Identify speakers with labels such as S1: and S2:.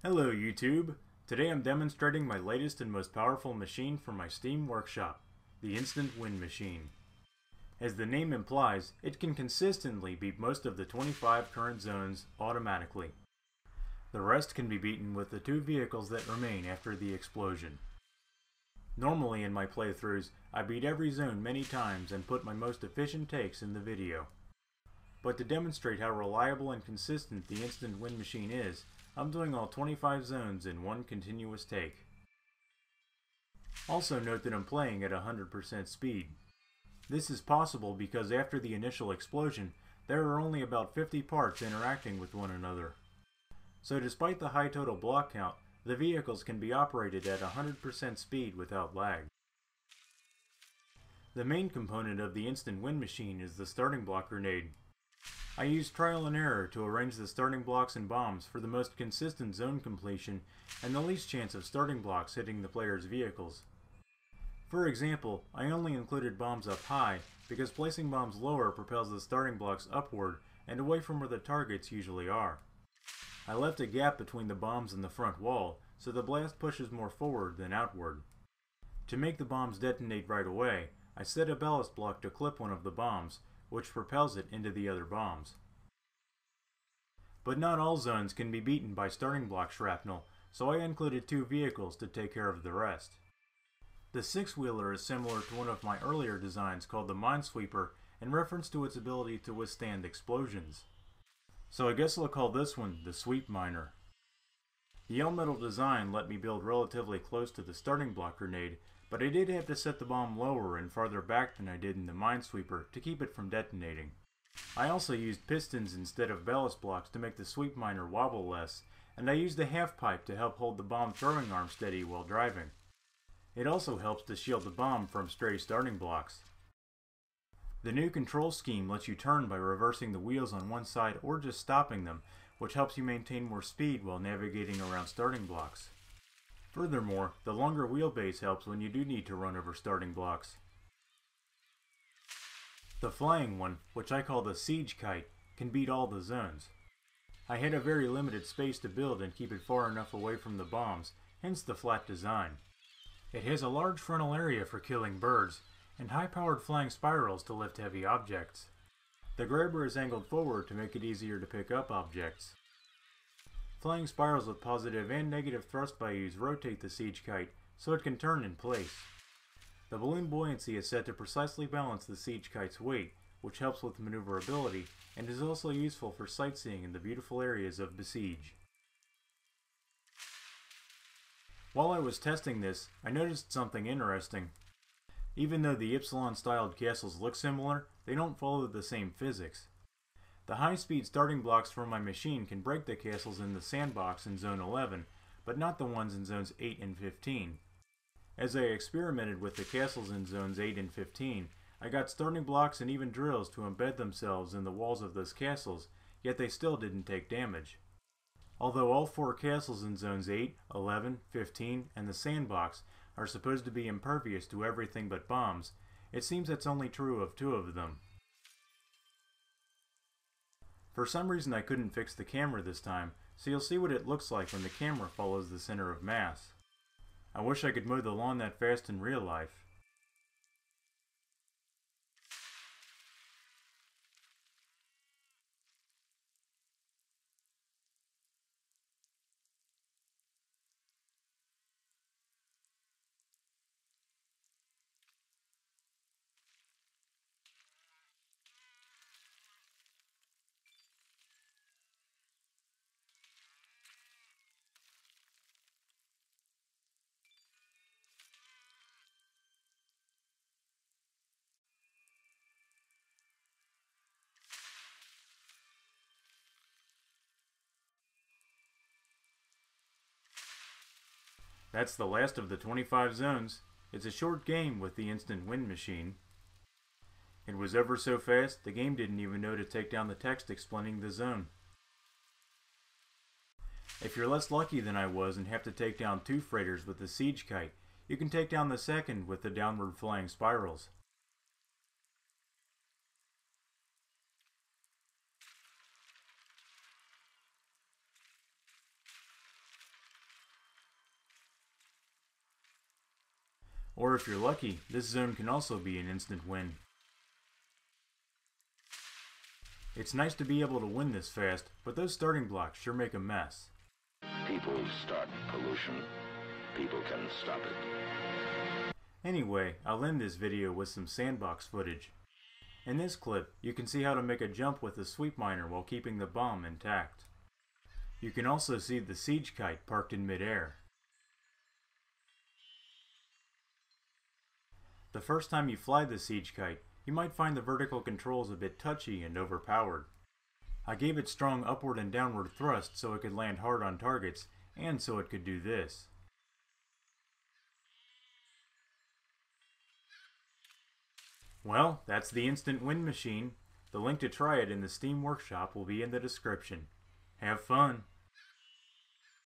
S1: Hello YouTube! Today I'm demonstrating my latest and most powerful machine from my Steam workshop, the Instant Win Machine. As the name implies, it can consistently beat most of the 25 current zones automatically. The rest can be beaten with the 2 vehicles that remain after the explosion. Normally in my playthroughs, I beat every zone many times and put my most efficient takes in the video. But to demonstrate how reliable and consistent the Instant Win Machine is, I'm doing all 25 zones in one continuous take. Also note that I'm playing at 100% speed. This is possible because after the initial explosion, there are only about 50 parts interacting with one another. So despite the high total block count, the vehicles can be operated at 100% speed without lag. The main component of the Instant Win Machine is the starting block grenade. I used trial and error to arrange the starting blocks and bombs for the most consistent zone completion and the least chance of starting blocks hitting the player's vehicles. For example, I only included bombs up high because placing bombs lower propels the starting blocks upward and away from where the targets usually are. I left a gap between the bombs and the front wall so the blast pushes more forward than outward. To make the bombs detonate right away, I set a ballast block to clip one of the bombs, which propels it into the other bombs. But not all zones can be beaten by starting block shrapnel, so I included 2 vehicles to take care of the rest. The 6-wheeler is similar to one of my earlier designs called the Minesweeper in reference to its ability to withstand explosions. So I guess I'll call this one the Sweep Miner. The all-metal design let me build relatively close to the starting block grenade, but I did have to set the bomb lower and farther back than I did in the Minesweeper to keep it from detonating. I also used pistons instead of ballast blocks to make the Sweep Miner wobble less, and I used a half pipe to help hold the bomb throwing arm steady while driving. It also helps to shield the bomb from stray starting blocks. The new control scheme lets you turn by reversing the wheels on one side or just stopping them, which helps you maintain more speed while navigating around starting blocks. Furthermore, the longer wheelbase helps when you do need to run over starting blocks. The flying one, which I call the Siege Kite, can beat all the zones. I had a very limited space to build and keep it far enough away from the bombs, hence the flat design. It has a large frontal area for killing birds, and high-powered flying spirals to lift heavy objects. The grabber is angled forward to make it easier to pick up objects. Flying spirals with positive and negative thrust values rotate the Siege Kite so it can turn in place. The balloon buoyancy is set to precisely balance the Siege Kite's weight, which helps with maneuverability and is also useful for sightseeing in the beautiful areas of Besiege. While I was testing this, I noticed something interesting. Even though the Ypsilon-styled castles look similar, they don't follow the same physics. The high-speed starting blocks for my machine can break the castles in the sandbox in Zone 11, but not the ones in Zones 8 and 15. As I experimented with the castles in Zones 8 and 15, I got starting blocks and even drills to embed themselves in the walls of those castles, yet they still didn't take damage. Although all 4 castles in Zones 8, 11, 15, and the sandbox are supposed to be impervious to everything but bombs, it seems that's only true of 2 of them. For some reason I couldn't fix the camera this time, so you'll see what it looks like when the camera follows the center of mass. I wish I could mow the lawn that fast in real life. That's the last of the 25 zones. It's a short game with the Instant Win Machine. It was ever so fast, the game didn't even know to take down the text explaining the zone. If you're less lucky than I was and have to take down 2 freighters with the Siege Kite, you can take down the second with the downward flying spirals. Or if you're lucky, this zone can also be an instant win. It's nice to be able to win this fast, but those starting blocks sure make a mess.
S2: People start pollution. People can stop it.
S1: Anyway, I'll end this video with some sandbox footage. In this clip, you can see how to make a jump with the sweep miner while keeping the bomb intact. You can also see the Siege Kite parked in midair. The first time you fly the Siege Kite, you might find the vertical controls a bit touchy and overpowered. I gave it strong upward and downward thrust so it could land hard on targets, and so it could do this. Well, that's the instant win machine. The link to try it in the Steam Workshop will be in the description. Have fun!